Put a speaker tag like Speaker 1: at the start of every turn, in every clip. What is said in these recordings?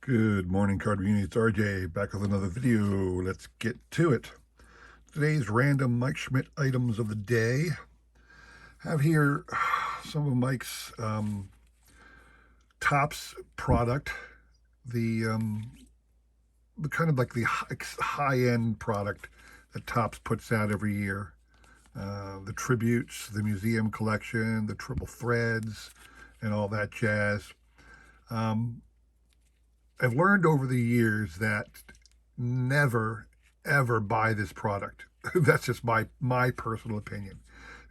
Speaker 1: Good morning, Card Community. It's RJ back with another video. Let's get to it. Today's random Mike Schmidt items of the day. Have here some of Mike's Topps product, the kind of like the high-end product that Topps puts out every year. The tributes, the museum collection, the triple threads, and all that jazz. I've learned over the years that never, ever buy this product. That's just my personal opinion.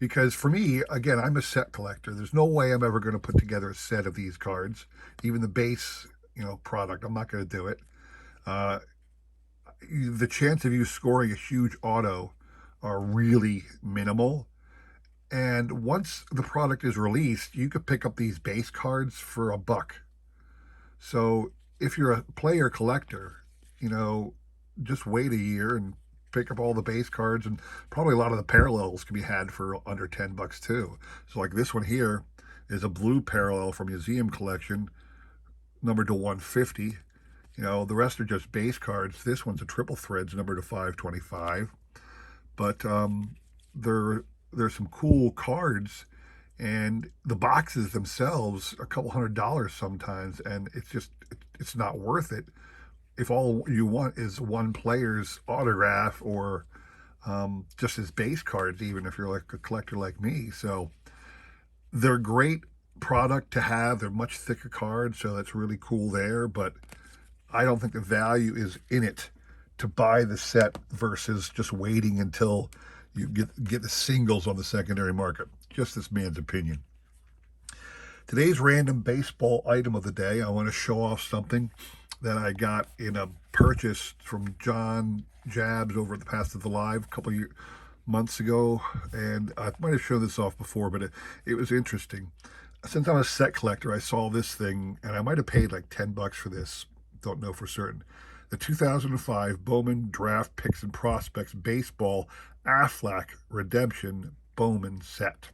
Speaker 1: Because for me, again, I'm a set collector. There's no way I'm ever going to put together a set of these cards. Even the base, product, I'm not going to do it. Uh, the chance of you scoring a huge auto are really minimal. And once the product is released, you could pick up these base cards for $1. So if you're a player collector, just wait a year and pick up all the base cards, and probably a lot of the parallels can be had for under $10 too. So like this one here is a blue parallel from Museum Collection, numbered to 150. The rest are just base cards. This one's a triple threads, numbered to 525. But there's some cool cards, and the boxes themselves a couple $100 sometimes, and it's not worth it if all you want is one player's autograph or just his base cards, even if you're like a collector like me. So they're a great product to have. They're much thicker cards, so that's really cool there, but I don't think the value is in it to buy the set versus just waiting until you get the singles on the secondary market. Just this man's opinion. Today's random baseball item of the day, I want to show off something that I got in a purchase from John Jabs over at the Past of the Live a couple of months ago. And I might have shown this off before, but it was interesting. Since I'm a set collector, I saw this thing, and I might have paid like $10 for this. Don't know for certain. The 2005 Bowman Draft Picks and Prospects Baseball Aflac Redemption Bowman set.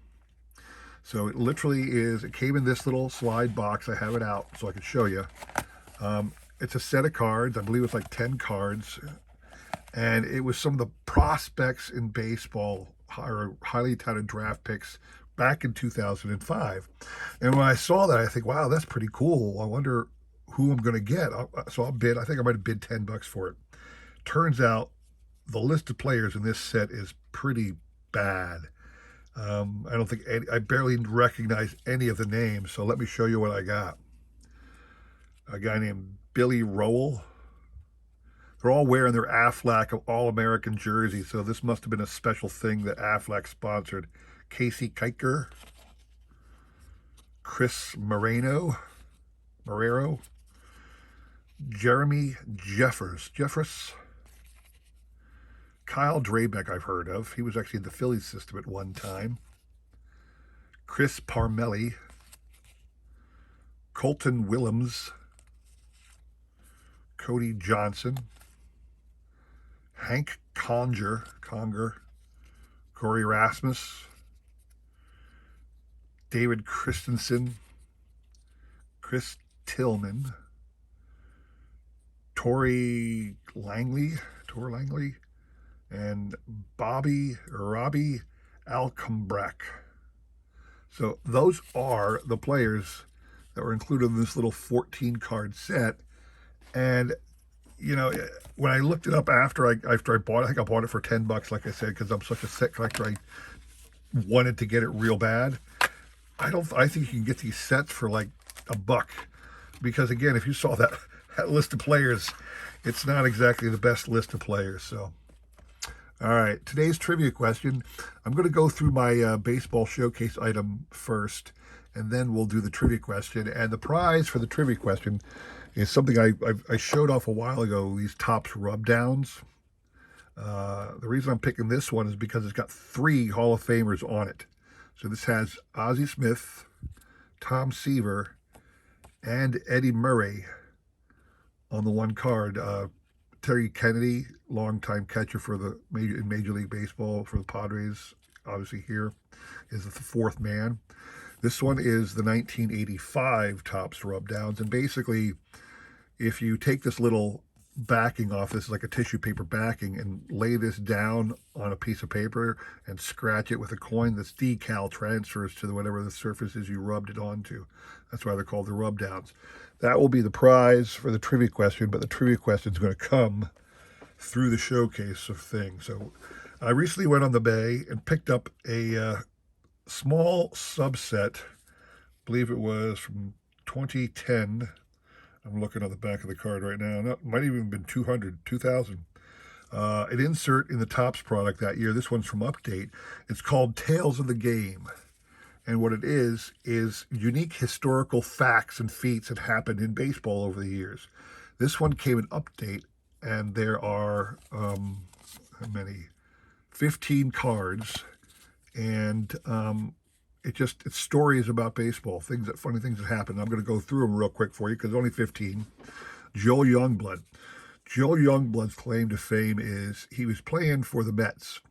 Speaker 1: So it literally is, it came in this little slide box. I have it out so I can show you. It's a set of cards. I believe it's like 10 cards. And it was some of the prospects in baseball, or highly touted draft picks back in 2005. And when I saw that, I think, wow, that's pretty cool. I wonder who I'm going to get. So I'll bid. I think I might have bid $10 for it. Turns out the list of players in this set is pretty bad. I don't think I barely recognize any of the names. So let me show you what I got. A guy named Billy Rowell. They're all wearing their Aflac All-American jerseys, so this must have been a special thing that Aflac sponsored. Casey Kiker, Chris Marrero, Jeremy Jeffress, Kyle Drabeck I've heard of. He was actually in the Phillies system at one time. Chris Parmelli, Colton Willems, Cody Johnson, Hank Conger, Corey Rasmus, David Christensen, Chris Tillman, Tor Langley, and Robbie Alcombrack. So those are the players that were included in this little 14-card set. And when I looked it up after I bought it, I think I bought it for $10, like I said, because I'm such a set collector. I wanted to get it real bad. I think you can get these sets for like $1, because again, if you saw that list of players, it's not exactly the best list of players. So, all right, today's trivia question. I'm going to go through my baseball showcase item first, and then we'll do the trivia question. And the prize for the trivia question is something I showed off a while ago, these Topps rub downs. The reason I'm picking this one is because it's got 3 Hall of Famers on it. So this has Ozzie Smith, Tom Seaver, and Eddie Murray on the one card. Terry Kennedy, longtime catcher for in Major League Baseball for the Padres, obviously here, is the 4th man. This one is the 1985 Topps rub downs, and basically If you take this little backing off, this is like a tissue paper backing, and lay this down on a piece of paper and scratch it with a coin, this decal transfers to whatever the surface is you rubbed it onto. That's why they're called the rub downs. That will be the prize for the trivia question, but the trivia question is going to come through the showcase of things. So I recently went on the Bay and picked up a small subset, I believe it was from 2010. I'm looking at the back of the card right now. No, it might even have been 200, 2000. An insert in the Topps product that year. This one's from Update. It's called Tales of the Game. And what it is unique historical facts and feats that happened in baseball over the years. This one came in Update, and there are, how many? 15 cards. And it's stories about baseball, funny things that happened. I'm going to go through them real quick for you because only 15. Joe Youngblood. Joe Youngblood's claim to fame is he was playing for the Mets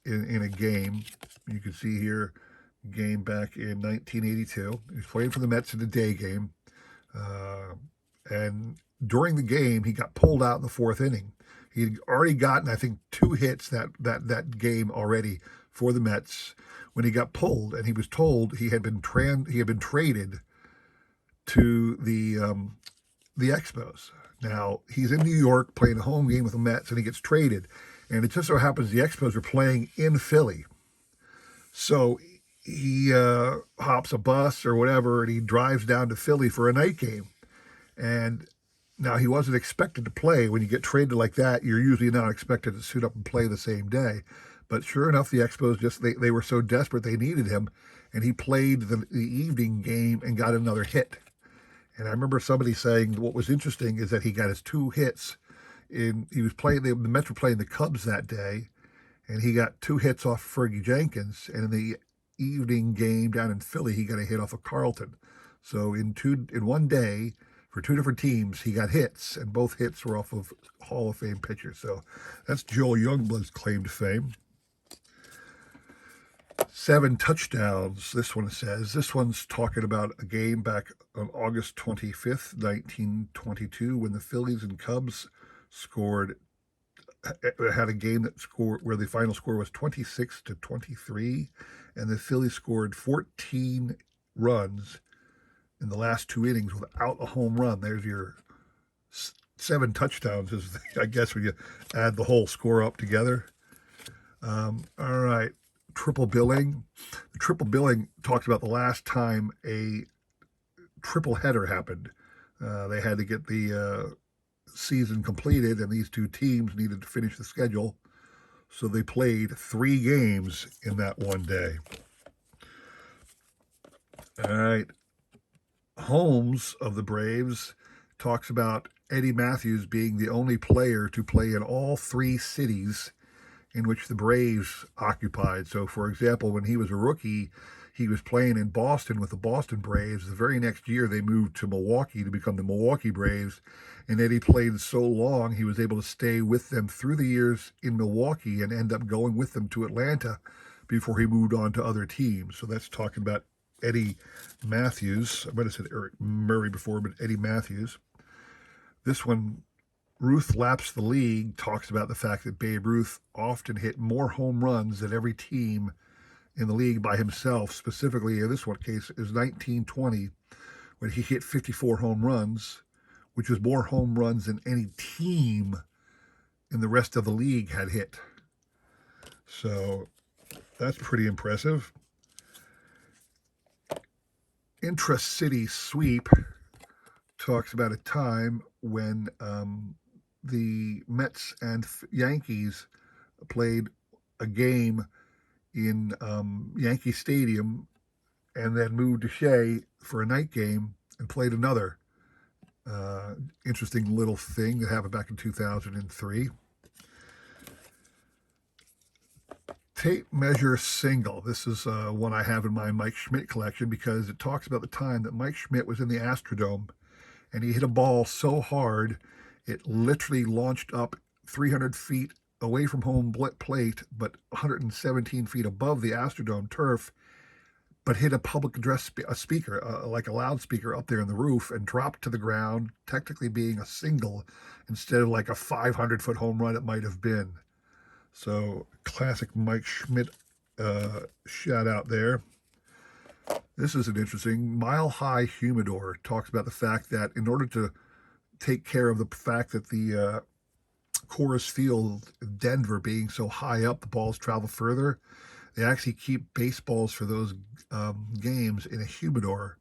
Speaker 1: in a game. You can see here, game back in 1982. He was playing for the Mets in a day game. And during the game, he got pulled out in the fourth inning. He'd already gotten, I think, 2 hits that game already for the Mets when he got pulled, and he was told he had been traded to the Expos. Now, he's in New York playing a home game with the Mets, and he gets traded. And it just so happens the Expos are playing in Philly. So he hops a bus or whatever, and he drives down to Philly for a night game. And now he wasn't expected to play. When you get traded like that, you're usually not expected to suit up and play the same day. But sure enough, the Expos they were so desperate they needed him, and he played the evening game and got another hit. And I remember somebody saying what was interesting is that he got his 2 hits. He was playing the Mets were playing the Cubs that day, and he got 2 hits off Fergie Jenkins. And in the evening game down in Philly, he got a hit off of Carlton. So in one day, for 2 different teams, he got hits, and both hits were off of Hall of Fame pitchers. So that's Joel Youngblood's claim to fame. 7 touchdowns, this one says. This one's talking about a game back on August 25th, 1922, when the Phillies and Cubs had a game that scored where the final score was 26-23, and the Phillies scored 14 runs in the last 2 innings without a home run. There's your 7 touchdowns, is I guess when you add the whole score up together. All right. Triple billing. The triple billing talks about the last time a triple header happened. They had to get the season completed, and these 2 teams needed to finish the schedule. So they played 3 games in that one day. All right. Holmes of the Braves talks about Eddie Matthews being the only player to play in all 3 cities in which the Braves occupied. So, for example, when he was a rookie, he was playing in Boston with the Boston Braves. The very next year, they moved to Milwaukee to become the Milwaukee Braves. And Eddie played so long, he was able to stay with them through the years in Milwaukee and end up going with them to Atlanta before he moved on to other teams. So that's talking about Eddie Matthews. I might have said Eric Murray before, but Eddie Matthews. This one, Ruth Laps the League, talks about the fact that Babe Ruth often hit more home runs than every team in the league by himself. Specifically, in this one case, is 1920, when he hit 54 home runs, which was more home runs than any team in the rest of the league had hit. So that's pretty impressive. Intra-city sweep talks about a time when the Mets and Yankees played a game in Yankee Stadium and then moved to Shea for a night game and played another. Interesting little thing that happened back in 2003. Tape measure single. This is one I have in my Mike Schmidt collection because it talks about the time that Mike Schmidt was in the Astrodome and he hit a ball so hard it literally launched up 300 feet away from home plate, but 117 feet above the Astrodome turf, but hit a public address a speaker, like a loudspeaker up there in the roof, and dropped to the ground, technically being a single instead of like a 500-foot home run it might have been. So classic Mike Schmidt shout out there. This is an interesting. Mile High Humidor talks about the fact that in order to take care of the fact that the Coors Field, Denver, being so high up, the balls travel further. They actually keep baseballs for those games in a humidor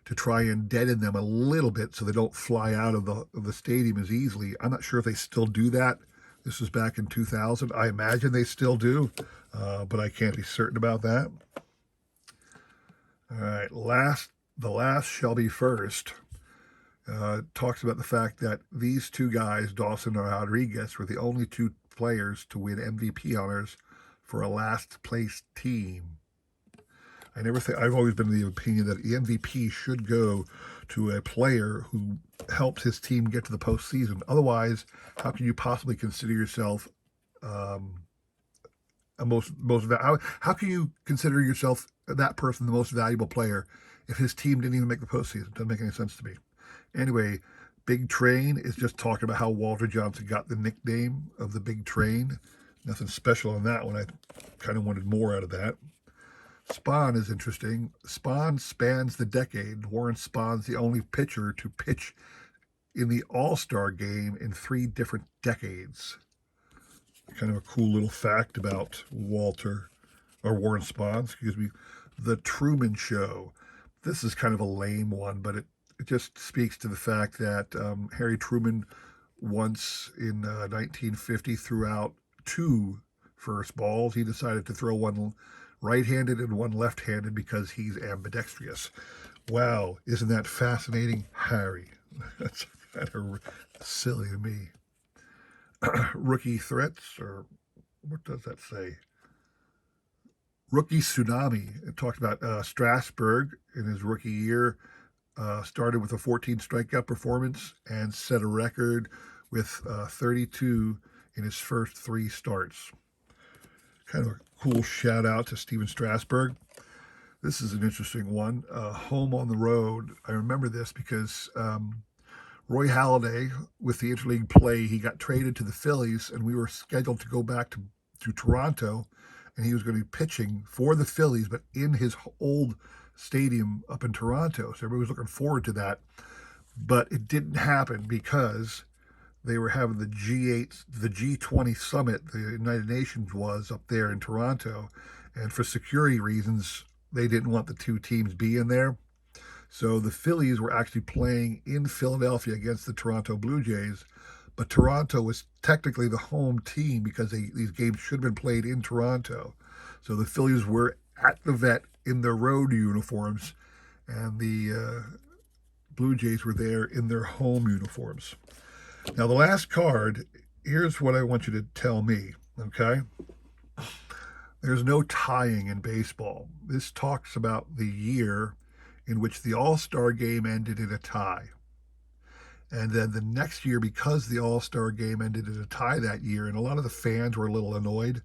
Speaker 1: to try and deaden them a little bit so they don't fly out of the stadium as easily. I'm not sure if they still do that. This was back in 2000. I imagine they still do, but I can't be certain about that. All right, the last shall be first. Talks about the fact that these two guys, Dawson and Rodriguez, were the only two players to win MVP honors for a last place team. I've always been of the opinion that the MVP should go to a player who helps his team get to the postseason. Otherwise, how can you possibly consider yourself how can you consider yourself that person the most valuable player if his team didn't even make the postseason? It doesn't make any sense to me. Anyway, Big Train is just talking about how Walter Johnson got the nickname of the Big Train. Nothing special on that one. I kind of wanted more out of that. Spahn is interesting. Spahn spans the decade. Warren Spahn's the only pitcher to pitch in the All-Star game in 3 different decades. Kind of a cool little fact about Warren Spahn, excuse me. The Truman Show. This is kind of a lame one, but it just speaks to the fact that Harry Truman once in 1950 threw out 2 first balls. He decided to throw one right-handed and one left-handed because he's ambidextrous. Wow, isn't that fascinating, Harry? That's kind of silly to me. Rookie threats, or what does that say? Rookie tsunami. It talked about Strasburg in his rookie year. Started with a 14 strikeout performance and set a record with 32 in his first 3 starts. Kind of a cool shout out to Steven Strasburg. This is an interesting one. Home on the road. I remember this because Roy Halladay, with the interleague play, he got traded to the Phillies, and we were scheduled to go back to Toronto, and he was going to be pitching for the Phillies, but in his old stadium up in Toronto. So everybody was looking forward to that. But it didn't happen because they were having the G20 summit, the United Nations was up there in Toronto. And for security reasons, they didn't want the 2 teams being there. So the Phillies were actually playing in Philadelphia against the Toronto Blue Jays. But Toronto was technically the home team because these games should have been played in Toronto. So the Phillies were at the Vet in their road uniforms, and the Blue Jays were there in their home uniforms. Now, the last card, here's what I want you to tell me, okay? There's no tying in baseball. This talks about the year in which the All-Star game ended in a tie. And then the next year, because the All-Star game ended in a tie that year, and a lot of the fans were a little annoyed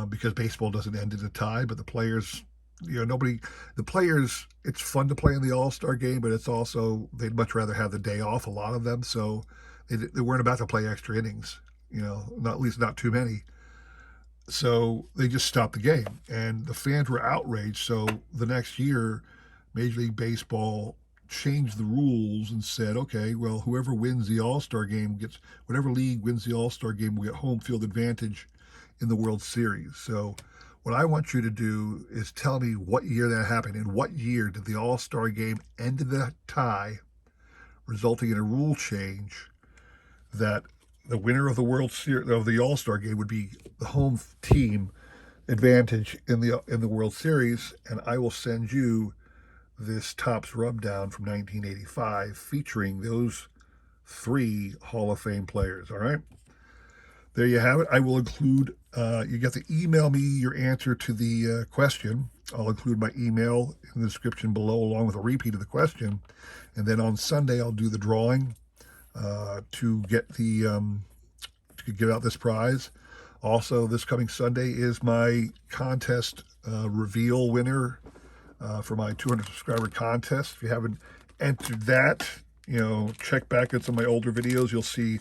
Speaker 1: because baseball doesn't end in a tie, but the players, the players, it's fun to play in the All-Star game, but it's also, they'd much rather have the day off, a lot of them, so they weren't about to play extra innings, at least not too many. So they just stopped the game, and the fans were outraged. So the next year, Major League Baseball changed the rules and said, okay, well, whoever wins the All-Star game whatever league wins the All-Star game will get home field advantage in the World Series. So what I want you to do is tell me what year that happened, and what year did the All-Star game end in the tie, resulting in a rule change that the winner of the World Series of the All-Star game would be the home team advantage in the World Series. And I will send you this Topps Rubdown from 1985 featuring those 3 Hall of Fame players. All right, there you have it. I will include. You get to email me your answer to the question. I'll include my email in the description below, along with a repeat of the question. And then on Sunday, I'll do the drawing to get out this prize. Also, this coming Sunday is my contest reveal winner for my 200 subscriber contest. If you haven't entered that, check back at some of my older videos. You'll see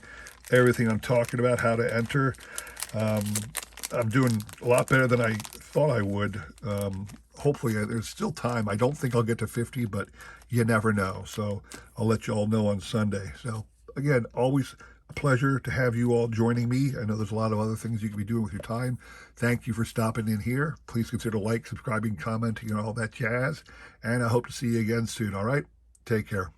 Speaker 1: everything I'm talking about, how to enter. I'm doing a lot better than I thought I would. Hopefully, there's still time. I don't think I'll get to 50, but you never know. So I'll let you all know on Sunday. So again, always a pleasure to have you all joining me. I know there's a lot of other things you can be doing with your time. Thank you for stopping in here. Please consider like, subscribing, commenting, and all that jazz. And I hope to see you again soon. All right? Take care.